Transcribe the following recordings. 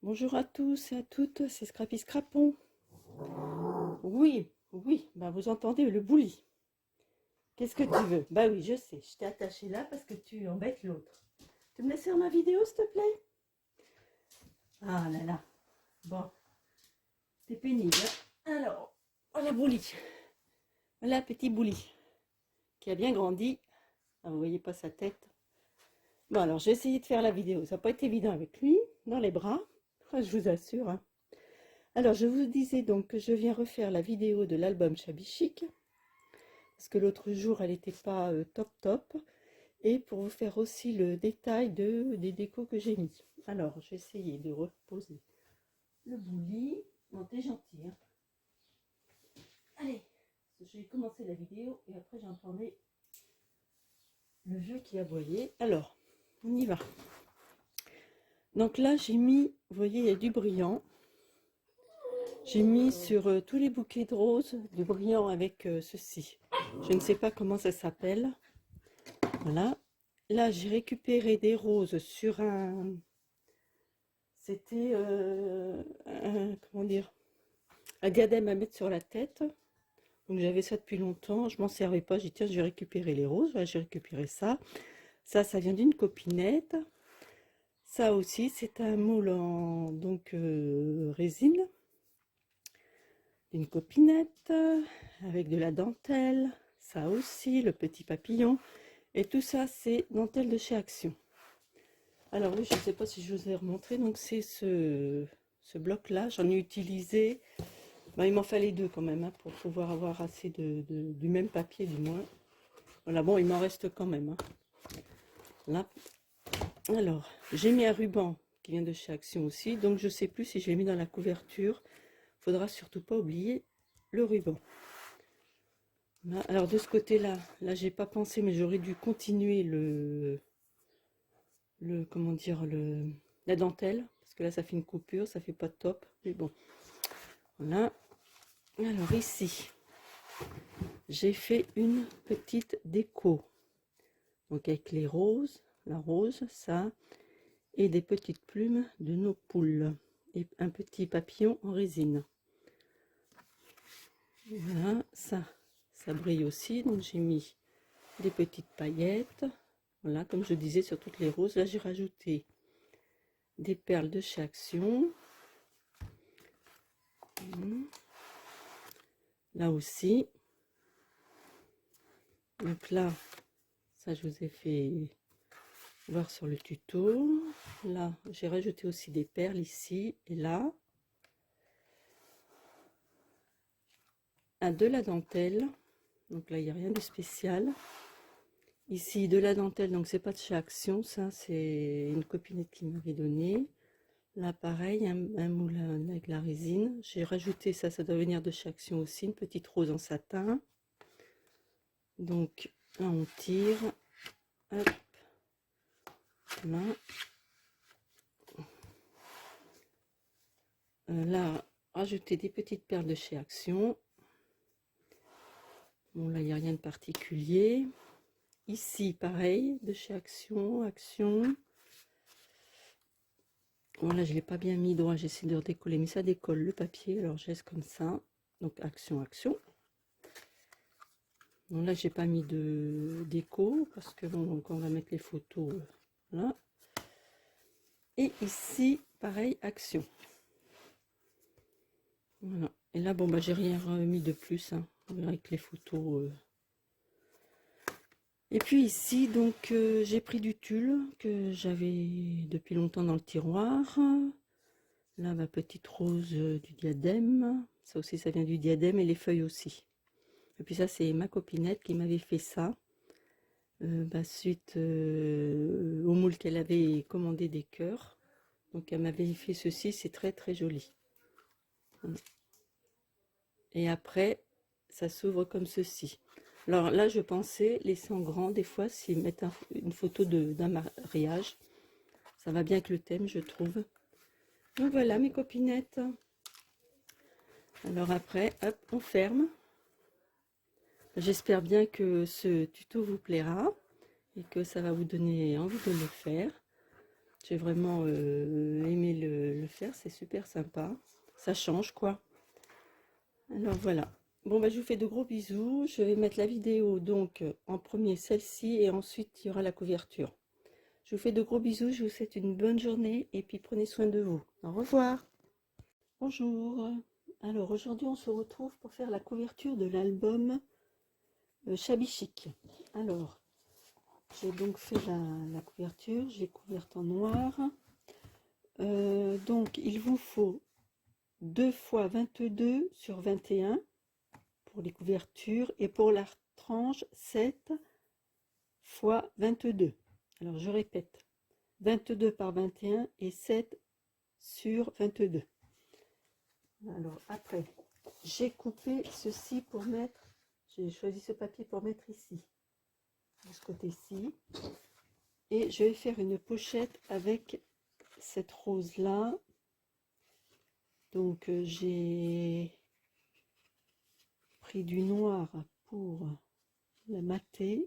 Bonjour à tous et à toutes, c'est Scrappy Scrapon. Oui, oui, bah vous entendez le bouli. Qu'est-ce que tu veux? Bah oui, je sais, je t'ai attaché là parce que tu embêtes l'autre. Tu me laisses faire ma vidéo, s'il te plaît? Ah là là, bon, c'est pénible, hein. Alors, voilà bouli, voilà petit bouli, qui a bien grandi. Ah, vous voyez pas sa tête. Bon, alors j'ai essayé de faire la vidéo, ça n'a pas été évident avec lui, dans les bras, ah, je vous assure, hein. Alors, je vous disais donc que je viens refaire la vidéo de l'album Shabby Chic, parce que l'autre jour, elle n'était pas top top, et pour vous faire aussi le détail des décos que j'ai mis. Alors, j'ai essayé de reposer le bouli. Non, t'es gentil, hein. Allez, je vais commencer la vidéo, et après j'entendrai le vieux qui aboyait. Alors, on y va. Donc là, j'ai mis, vous voyez, il y a du brillant. J'ai mis sur tous les bouquets de roses du brillant avec ceci. Je ne sais pas comment ça s'appelle. Voilà. Là, j'ai récupéré des roses sur un... C'était, comment dire, un diadème à mettre sur la tête. Donc j'avais ça depuis longtemps. Je m'en servais pas. J'ai dit, tiens, je vais récupérer les roses. Voilà, j'ai récupéré ça. Ça vient d'une copinette. Ça aussi, c'est un moule en donc, résine. Une copinette avec de la dentelle. Ça aussi, le petit papillon. Et tout ça, c'est dentelle de chez Action. Alors oui, je ne sais pas si je vous ai remontré, donc c'est ce bloc-là, j'en ai utilisé, ben, il m'en fallait deux quand même, hein, pour pouvoir avoir assez du même papier du moins. Voilà, bon, il m'en reste quand même, hein. Là, alors, j'ai mis un ruban qui vient de chez Action aussi, donc je ne sais plus si je l'ai mis dans la couverture, faudra surtout pas oublier le ruban. Là, alors de ce côté-là, là j'ai pas pensé, mais j'aurais dû continuer comment dire, la dentelle, parce que là ça fait une coupure, ça fait pas top, mais bon, voilà. Alors ici, j'ai fait une petite déco, donc avec les roses, la rose, ça, et des petites plumes de nos poules, et un petit papillon en résine. Voilà, ça brille aussi, donc j'ai mis des petites paillettes, voilà, comme je disais sur toutes les roses. Là j'ai rajouté des perles de chez Action. Là aussi. Donc là, ça je vous ai fait voir sur le tuto. Là, j'ai rajouté aussi des perles ici et là. De la dentelle. Donc là, il n'y a rien de spécial. Ici, de la dentelle, donc c'est pas de chez Action, ça c'est une copinette qui m'avait donné. Là, pareil, un moulin avec la résine. J'ai rajouté ça, ça doit venir de chez Action aussi, une petite rose en satin. Donc là, on tire. Hop. Là. Là, rajouter des petites perles de chez Action. Bon, là, il n'y a rien de particulier. Ici, pareil, de chez Action, Action. Bon, là, je ne l'ai pas bien mis droit, j'essaie de redécoller, mais ça décolle le papier, alors je laisse comme ça. Donc, Action, Action. Bon, là, j'ai pas mis de déco, parce que bon, donc on va mettre les photos là. Et ici, pareil, Action. Voilà. Et là, bon, bah, j'ai rien remis de plus, hein. On verra avec les photos. Et puis ici, donc, j'ai pris du tulle que j'avais depuis longtemps dans le tiroir. Là, ma petite rose du diadème. Ça aussi, ça vient du diadème et les feuilles aussi. Et puis ça, c'est ma copinette qui m'avait fait ça. Suite au moule qu'elle avait commandé des cœurs. Donc, elle m'avait fait ceci. C'est très, très joli. Et après, ça s'ouvre comme ceci. Alors là, je pensais laisser en grand, des fois, s'ils mettent une photo d'un mariage. Ça va bien avec le thème, je trouve. Donc voilà, mes copinettes. Alors après, hop, on ferme. J'espère bien que ce tuto vous plaira et que ça va vous donner envie de le faire. J'ai vraiment aimé le faire, c'est super sympa. Ça change quoi. Alors voilà. Bon bah je vous fais de gros bisous. Je vais mettre la vidéo donc en premier celle-ci et ensuite il y aura la couverture. Je vous fais de gros bisous, je vous souhaite une bonne journée et puis prenez soin de vous. Au revoir. Bonjour. Alors aujourd'hui on se retrouve pour faire la couverture de l'album Shabby Chic. Alors j'ai donc fait la couverture, j'ai couverte en noir. Donc il vous faut 2 fois 22 sur 21 pour les couvertures et pour la tranche 7 fois 22. Alors je répète, 22 par 21 et 7 sur 22. Alors après, j'ai coupé ceci pour mettre, j'ai choisi ce papier pour mettre ici, de ce côté-ci, et je vais faire une pochette avec cette rose là. Donc j'ai pris du noir pour la mater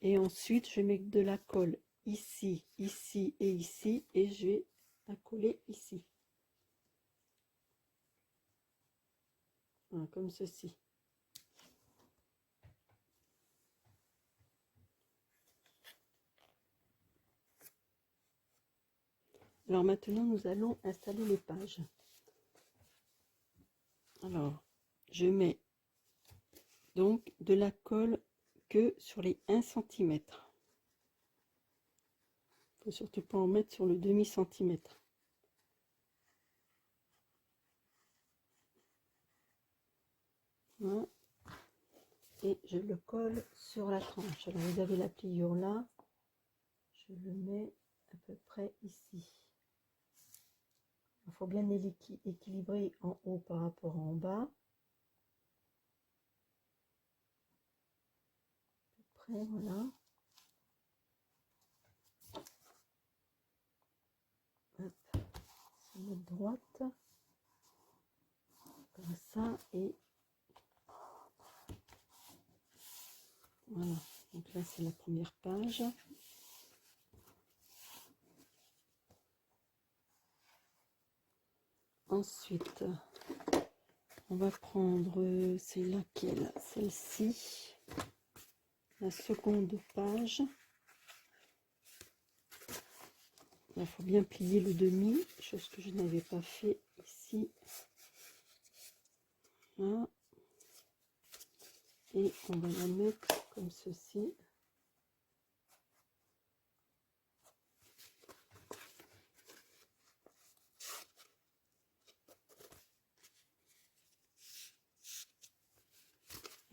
et ensuite je mets de la colle ici, ici et ici et je vais la coller ici. Voilà, comme ceci. Alors maintenant nous allons installer les pages. Alors je mets donc de la colle que sur les 1 cm. Il ne faut surtout pas en mettre sur le demi-centimètre. Voilà. Et je le colle sur la tranche. Alors vous avez la pliure là, je le mets à peu près ici. Il faut bien équilibrer en haut par rapport en bas. Après, voilà. Hop, sur notre droite. Comme ça. Et voilà. Donc là, c'est la première page. Ensuite, on va prendre, c'est laquelle? Celle-ci. La seconde page. Il faut bien plier le demi, chose que je n'avais pas fait ici. Voilà. Et on va la mettre comme ceci.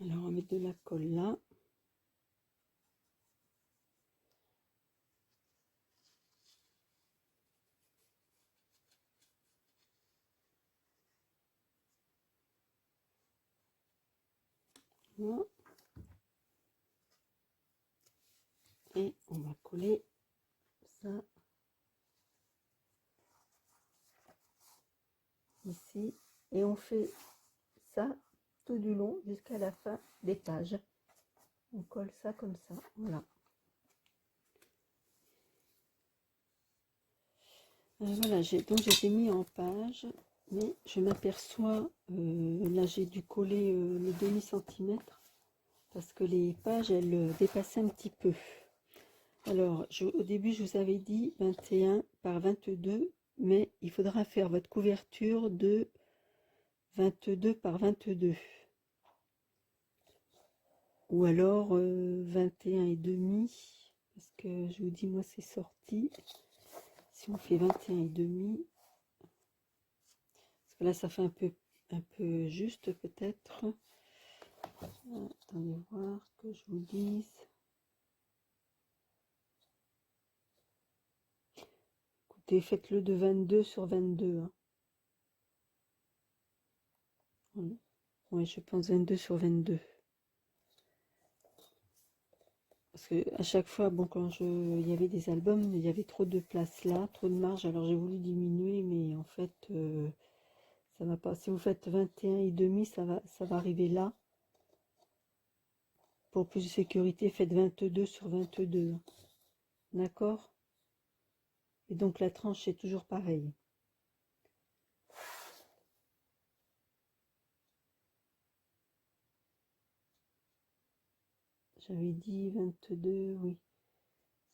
Alors on va mettre de la colle là. Voilà. Et on va coller ça ici. Et on fait ça tout du long jusqu'à la fin des pages. On colle ça comme ça. Voilà. Voilà, donc j'ai mis en page, mais je m'aperçois, là j'ai dû coller le demi-centimètre parce que les pages elles dépassaient un petit peu. Alors au début je vous avais dit 21 par 22, mais il faudra faire votre couverture de 22 par 22 ou alors 21 et demi, parce que je vous dis moi c'est sorti. Si on fait 21 et demi, parce que là ça fait un peu juste peut-être. Attendez voir que je vous dise. Écoutez, faites-le de 22 sur 22. Hein. Voilà. Ouais, je pense 22 sur 22. Parce que à chaque fois, bon, il y avait des albums, il y avait trop de place là, trop de marge. Alors j'ai voulu diminuer, mais en fait, ça va pas. Si vous faites 21 et demi, ça va arriver là. Pour plus de sécurité, faites 22 sur 22. Hein. D'accord? Et donc la tranche est toujours pareille. J'avais dit 22, oui.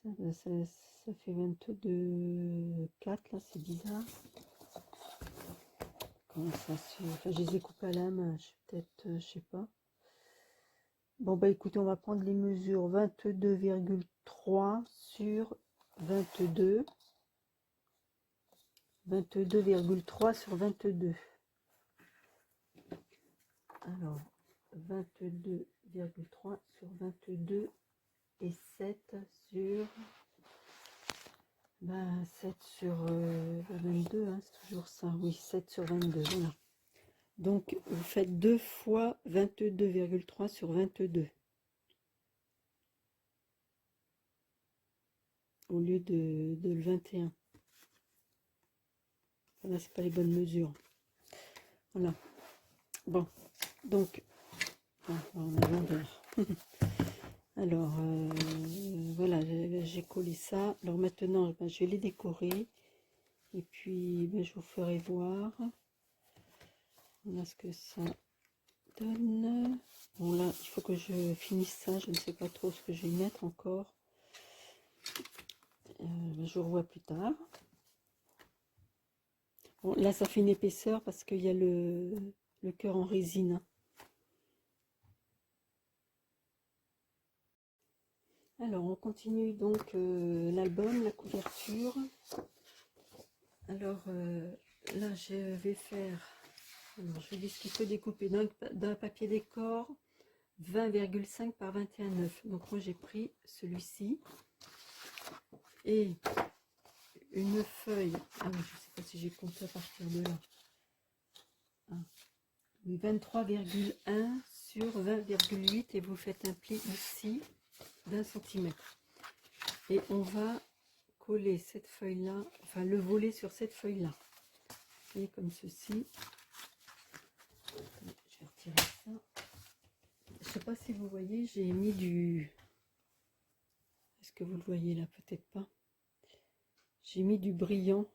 Ça fait 22,4 là, c'est bizarre. Comment ça se fait? Enfin, je les ai coupés à la main, je suis peut-être, je sais pas. Bon, bah écoutez, on va prendre les mesures 22,3 sur 22. 22,3 sur 22. Alors, 22,3 sur 22 et 7 sur... Ben, 7 sur 22, hein, c'est toujours ça. Oui, 7 sur 22, voilà. Donc, vous faites 2 fois 22,3 sur 22. Au lieu de le 21. Voilà, c'est pas les bonnes mesures. Voilà. Bon, donc, on a l'envers. Alors, voilà, j'ai collé ça. Alors maintenant, ben, je vais les décorer. Et puis, ben, je vous ferai voir. Voilà ce que ça donne. Bon, là, il faut que je finisse ça. Je ne sais pas trop ce que je vais mettre encore. Je vous revois plus tard. Bon, là, ça fait une épaisseur parce qu'il y a le cœur en résine. Alors, on continue donc l'album, la couverture. Alors, là, je vais faire... Alors, je vais ce qu'il faut découper d'un papier décor 20,5 par 21,9. Donc, moi, j'ai pris celui-ci. Et une feuille... Ah oui, je ne sais pas si j'ai compté à partir de là. 23,1 sur 20,8 et vous faites un pli ici d'1 cm. Et on va coller cette feuille là, enfin le volet sur cette feuille là. Vous voyez, comme ceci. Je vais retirer ça. Je sais pas si vous voyez, j'ai mis du... Est-ce que vous le voyez là? Peut-être pas. J'ai mis du brillant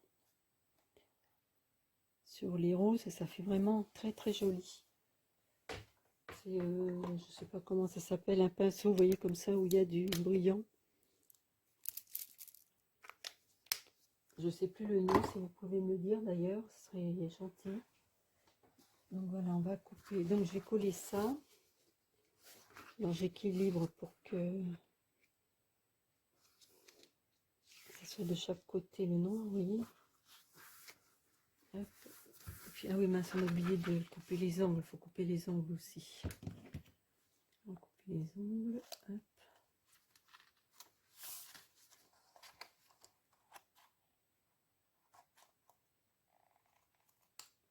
sur les roses et ça fait vraiment très très joli. C'est, je sais pas comment ça s'appelle, un pinceau, vous voyez, comme ça, où il y a du brillant. Je sais plus le nom, si vous pouvez me dire d'ailleurs, ce serait gentil. Donc voilà, on va couper. Donc je vais coller ça. Alors j'équilibre pour que ça soit de chaque côté le nom, vous voyez. Hop. Et puis, ah oui, mince, on a oublié de couper les ongles. Il faut couper les ongles aussi. On coupe les ongles. Hop.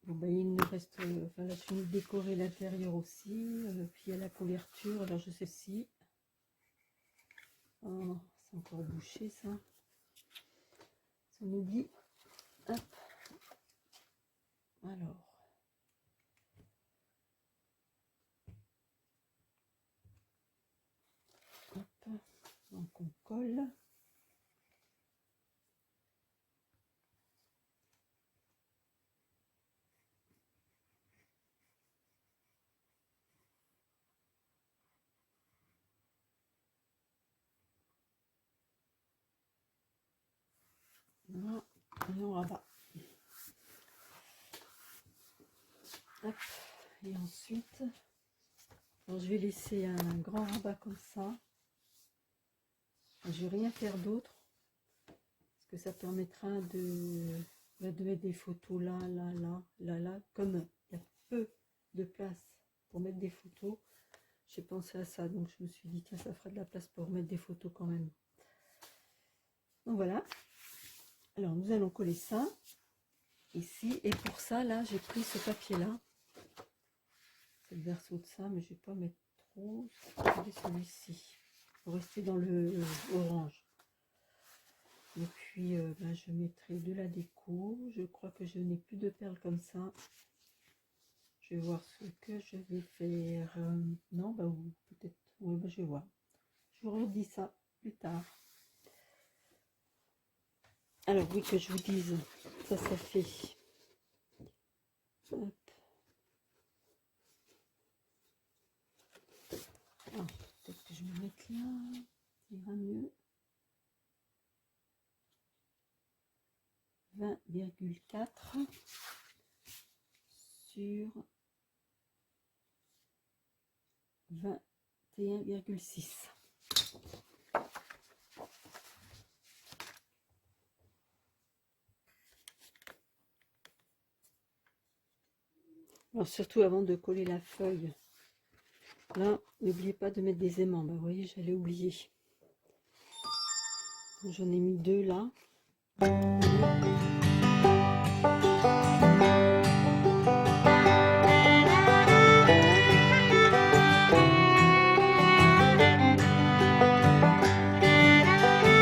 Bon, ben, il nous reste, enfin là je finis de décorer l'intérieur aussi, puis il y a la couverture, alors je sais si, oh, c'est encore bouché ça, ça m'oublie, hop, alors, hop, donc on colle, voilà, et on rabat. Hop. Et ensuite, alors je vais laisser un grand rabat comme ça. Je vais rien faire d'autre parce que ça permettra de mettre des photos là, là, là, là, là. Comme il y a peu de place pour mettre des photos, j'ai pensé à ça. Donc je me suis dit, tiens, ça fera de la place pour mettre des photos quand même. Donc voilà. Alors nous allons coller ça ici. Et pour ça, là, j'ai pris ce papier-là. C'est le verso de ça, mais je vais pas mettre trop. Je vais celui-ci. Pour rester dans le orange. Et puis ben, je mettrai de la déco. Je crois que je n'ai plus de perles comme ça. Je vais voir ce que je vais faire. Non, bah peut-être. Oui, bah, je vais voir. Je vous redis ça plus tard. Alors oui, que je vous dise, ça fait... Hop. Ah, peut-être que je vais me mettre là, ça ira mieux. 20,4 sur 21,6. Alors surtout avant de coller la feuille, là, n'oubliez pas de mettre des aimants. Bah, vous voyez, j'allais oublier. J'en ai mis 2 là.